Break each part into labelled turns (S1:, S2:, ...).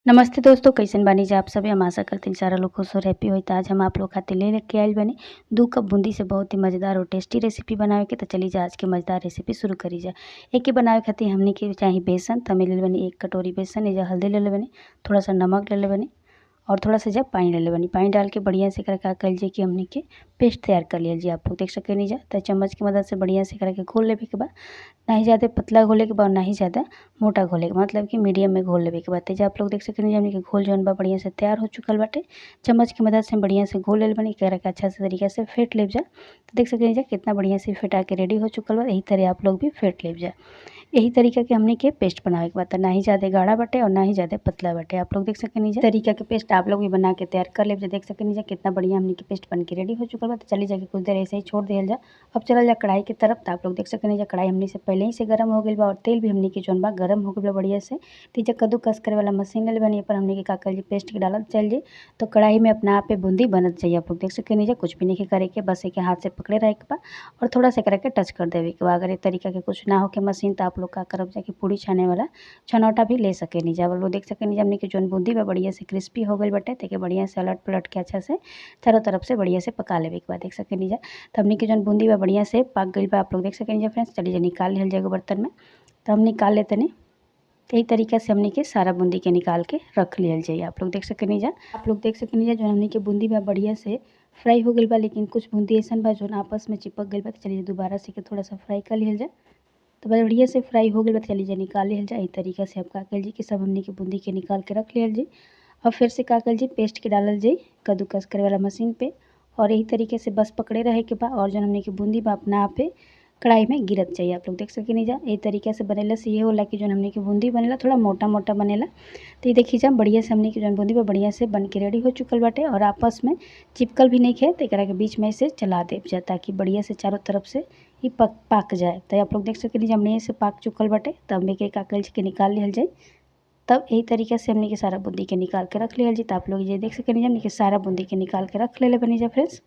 S1: नमस्ते दोस्तों, कैसन बानी जा आप सभी। हम आशा करते हैं सारा लोग खुश और हैप्पी होई। तो आज हम आप लोग खातिर लेके आइल बानी 2 कप बूंदी से बहुत ही मज़ेदार और टेस्टी रेसिपी बनावे के। तो चली जा आज के मज़ेदार रेसिपी शुरू करी जा। एके बनावे खातिर हमनी के चाही बेसन। तो हमें ले बनी 1 कटोरी बेसन। एजा हल्दी ले बनी, थोड़ा सा नमक ले बनी और थोड़ा सा जब पानी ले बनी। पानी डाल के बढ़िया से का कल जी कि हमनी के पेस्ट तैयार कर लिया जी। आप लोग देख सके नहीं जा। तो चम्मच की मदद से बढ़िया से करके घोल लेवे के बाद, ना ही ज़्यादा पतला घोले के बाद ना ही ज़्यादा मोटा घोले के, मतलब कि मीडियम में घोल लेवे के बाद। तेजा आप लोग देख सके हमनी के घोल जौन बा बढ़िया से तैयार हो चुकल बाटे। चम्मच की मदद से बढ़िया से घोल ले बनी करके अच्छा से तरीका से फेंट लेव जा। तो देख सके जा कितना बढ़िया से फेंटा के रेडी हो चुकल बा। यही तरह आप लोग भी फेंट लेव जा। यही तरीका के हमने के पेस्ट बनावे के बाद, ना ही ज़्यादा गाढ़ा बाटे और ना ही ज़्यादा पतला बाटे। आप लोग देख सके नीचे तरीका के पेस्ट आप लोग भी बना के तैयार कर ले। देख सके नीचे कितना बढ़िया हमने के पेस्ट बन के रेडी हो चुका है। तो चली जाके कुछ देर ऐसे ही छोड़ दिया जा। अब चल जा कढ़ाई की तरफ। तो आप लोग देख सके नीचे कढ़ाई हमने से पहले ही से गर्म हो गई बा और तेल भी हमने के जौन बा गर्म हो गई बढ़िया से। तीजा कद्दूकस करे वाला मशीन ले बनी पर हमने के का कर जी पेस्ट के डालत चल जी। तो कढ़ाई में अपना आप बूंदी बनत चाहिए। आप लोग देख सके नीचे कुछ भी नहीं करे के, बस एक हाथ से पकड़े रहे के बा और थोड़ा सा करके टच कर देवे के बा। अगर ये तरीका के कुछ ना हो के मशीन, तो आप लोग का करब जाके पूड़ी छाने वाला छनौटा भी ले सके नीचे। आप लोग देख सके नीचे हमने के जौन बूंदी बा बढ़िया से क्रिस्पी हो गई बटे। तेके बढ़िया से अलट पलट के अच्छा से चारों तरफ से बढ़िया से पका लेवे के बाद देख सके नीचे। तो हमने के जौन बूंदी बा बढ़िया से पक गई बा। आप लोग देख सके नीचे फ्रेंड्स। चलिए निकाल लिया जाएगा बर्तन में। तो हम निकाल लेते नहीं। यही तरीका से हमने के सारा बूंदी के निकाल के रख लिया जाइए। आप लोग देख सके नीचे। आप लोग देख सके नीचे जो हमने के बूंदी बा बढ़िया से फ्राई हो गई बा, लेकिन कुछ बूंदी ऐसा बा जो आपस में चिपक गई बा। तो चलिए दोबारा से के थोड़ा सा फ्राई कर लिया जाए। तो बढ़िया से फ्राई हो गई बा। चलिए निकाल लिया जाए। इस तरीका से आप का कर जी कि सब हमने के बूंदी के निकाल के रख लिया जी। अब फिर से का कर जी पेस्ट के डालल जाए कद्दूकस करे वाला मशीन पे और यही तरीके से बस पकड़े रहे के बा और जो हमने की बूंदी बा अपना आप पे कढ़ाई में गिरत चाहिए। आप लोग देख सके नहीं जा। ये तरीके से बनेला से ये होला कि जो हमने की बूंदी बनेला थोड़ा मोटा मोटा बनेला। तो ये देखिए जा बढ़िया से हमने की जो बूंदी बा बढ़िया से बन के रेडी हो चुकल बाटे और आपस में चिपकल भी नहीं खे। तो एकरा के बीच में से चला दे जा ताकि बढ़िया से चारों तरफ से ये पक जाए। तो आप लोग देख सके नहीं हमने से पाक चुकल बाटे। तब में के काकल के निकाल लिया जाए। तब यही तरीके से हमने के सारा बूंदी के निकाल के रख लिया जी। तो आप लोग ये देख सके नहीं हमने के सारा बूंदी के निकाल के रख ले बनी जा फ्रेंड्स।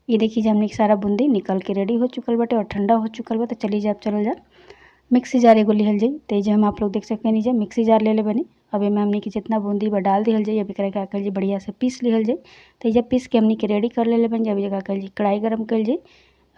S1: ये देखिए हमने सारा बूंदी निकल के रेडी हो चुकल बाटे और ठंडा हो चुकल बा। तो चलिए जा चल जा मिक्सी जार एगो लिहल जाई। तेज हम आप लोग देख सकते हैं नीचे मिक्सी जार ले बनी। अब एमें हमने की जितना बूंदी बा डाल दिहल जाई। अभी का कर जी बढ़िया से पीस लिहल जाई। तो जब पीस के हमने के रेडी कर ले बन जाए। जगह कर जी कढ़ाई गरम कर जाई।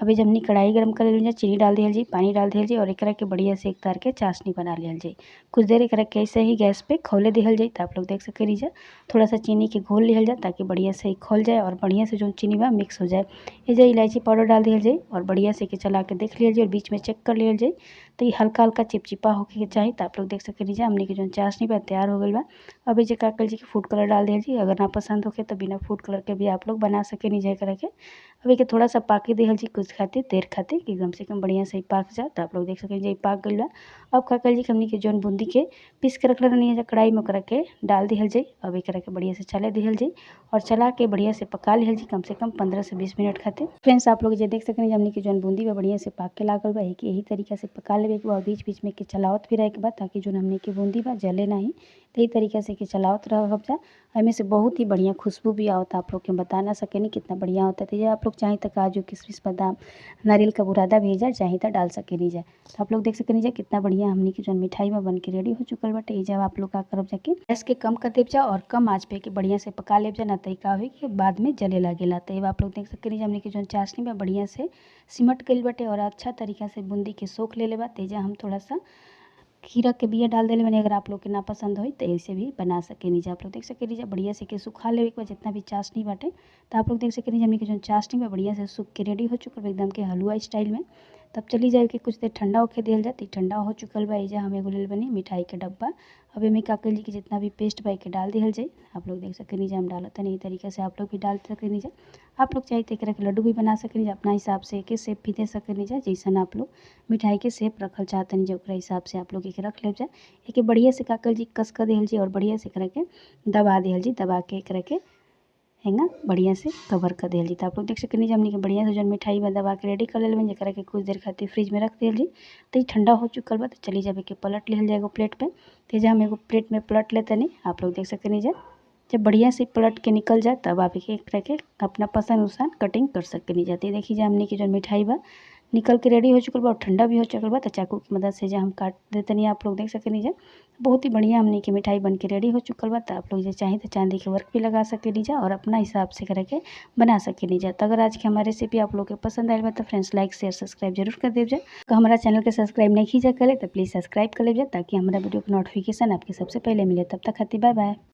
S1: अभी जब हमने कढ़ाई गरम कर ले चीनी डाल दिहल जाई, पानी डाल दिहल जाई और एकरा के बढ़िया से एक तार के चाशनी बना लिहल जाई। कुछ देर एकरा के ऐसे ही गैस पे खौले दिहल जाई। तो आप लोग देख सके नीचे थोड़ा सा चीनी के घोल लिहल जाए ताकि बढ़िया से ही खोल जाए और बढ़िया से जो चीनी बा मिक्स हो जाए। ये जो इलायची पाउडर डाल दिहल जाई और बढ़िया से के चला के देख लिहल जाई और बीच में चेक कर लिहल जाई। तो ये हल्का हल्का चिपचिपा होके के चाहिए। तो आप लोग देख सके नीचे हमने की जो चाशनी बा तैयार हो गई बा। अभी जो काकल जी के फूड कलर डाल दिहल जाई। अगर ना पसंद होके तो बिना फूड कलर के भी आप लोग बना सके नीचे करके। अभी के थोड़ा सा पाके दिहल जी कुछ खातिर देर खातिर कि कम से कम बढ़िया से ही पाक जाए। तो आप लोग देख सके जी पाक गई बा। अब काकल जी के हमने के जौन बूंदी के पीस के रखल रहनी है कढ़ाई में ओकरा के डाल दिहल जाई। अब एकरा के बढ़िया से चले दिहल जाई और चला के बढ़िया से पका लिहल जी कम से कम 15 से 20 मिनट खातिर। फ्रेंड्स आप लोग ये देख सके हमने की जौन बूंदी बा बढ़िया से पाक के लागल बा। यही तरीका से पका लेवे के बा और बीच बीच में के चलावत भी रहे के बा ताकि जो हमने की बूंदी बा जले नहीं। तो यही तरीके से के चलावत रह जा। हमें से बहुत ही बढ़िया खुशबू भी आवता। आप लोग के बता ना सके नहीं कितना बढ़िया होता है। तो ये आप लोग चाहें तो काजू किशमिश बादाम नारियल का बुरादा भी जा चाहे तो डाल सके नहीं जाए। तो आप लोग देख सके नहीं जाए कितना बढ़िया हमने की जो मिठाई में बन के रेडी हो चुकल बाटे। जब आप लोग का करब जाके गैस के कम कर देव जा और कम आँच पे के बढ़िया से पका लेव जा। ना तो का हो कि बाद में जले लागेला। तो आप लोग देख सके नहीं हमने की जो चाशनी में बढ़िया से सिमट गई बाटे और अच्छा तरीका से बूंदी के सोख ले बा। तेजा हम थोड़ा सा खीरा के बिया डाल देले मैंने। अगर आप लोग के ना पसंद हो तो ऐसे भी बना सके नीचे। आप लोग देख सके नीचे बढ़िया से के सुखा लेवे के बाद जितना भी चाशनी बाटे। तो आप लोग देख सके नीचे हमने के जो चाशनी में बढ़िया से सूख के रेडी हो चुकल एकदम के हलवा स्टाइल में। तब चली जाए कि कुछ देर ठंडा होके दिल जाती। ठंडा हो चुकल बा। एजा हम एगो ले बनी मिठाई के डब्बा। अब एमें काकल जी के जितना भी पेस्ट बा के डाल दिहल जाए। आप लोग देख सके नीचे हम डालत नहीं तरीके से आप लोग भी डाल सके नीचे। आप लोग चाहे तो एक लड्डू भी बना सके नीचे अपना हिसाब से के शेप भी दे सके नीचे जैसन आप लोग मिठाई के शेप रखल चाहते नीचे ओकरा हिसाब से आप लोग एक रख ले जाए। एक बढ़िया से काकल जी कस कर दिहल जी और बढ़िया से करके दबा दिहल जी। दबा के करके हैंगा बढ़िया से कवर कर दिहल जी। तो आप लोग देख सके हमने के बढ़िया से जो मिठाई में दबा के रेडी कर ले बन जरा के कुछ देर खातिर फ्रिज में रख दिहल जी। तो ये ठंडा हो चुकल बा। तो चली जाए के पलट लिहल जाएगा प्लेट पे। तेजा हम एगो प्लेट में पलट लेते नहीं। आप लोग देख सके नीचे जब बढ़िया से पलट के निकल जाए तब आप एक करके अपना पसंद अनुसार कटिंग कर सके नहीं जाती। देखिए हमने की जो मिठाई बा निकल के रेडी हो चुकल बा और ठंडा भी हो चुकल बा। तो चाकू की मदद से जो हम काट देतनी, आप लोग देख सकेनी जा बहुत ही बढ़िया हमनी के मिठाई बन के रेडी हो चुकल बा। तो आप लोग जो चाहें तो चांदी के वर्क भी लगा सकेनी जा और अपना हिसाब से करके बना सकेनी जा। तो अगर आज की हमारी रेसिपी आप लोग के पसंद आयल बा तो फ्रेंड्स लाइक शेयर सब्सक्राइब जरूर कर देव जा। तो हमारा चैनल के सब्सक्राइब नहीं कीजिए करे तो प्लीज़ सब्सक्राइब कर लीजिए ताकि हमारा वीडियो का नोटिफिकेशन आपके सबसे पहले मिले। तब तक खातिर बाय बाय।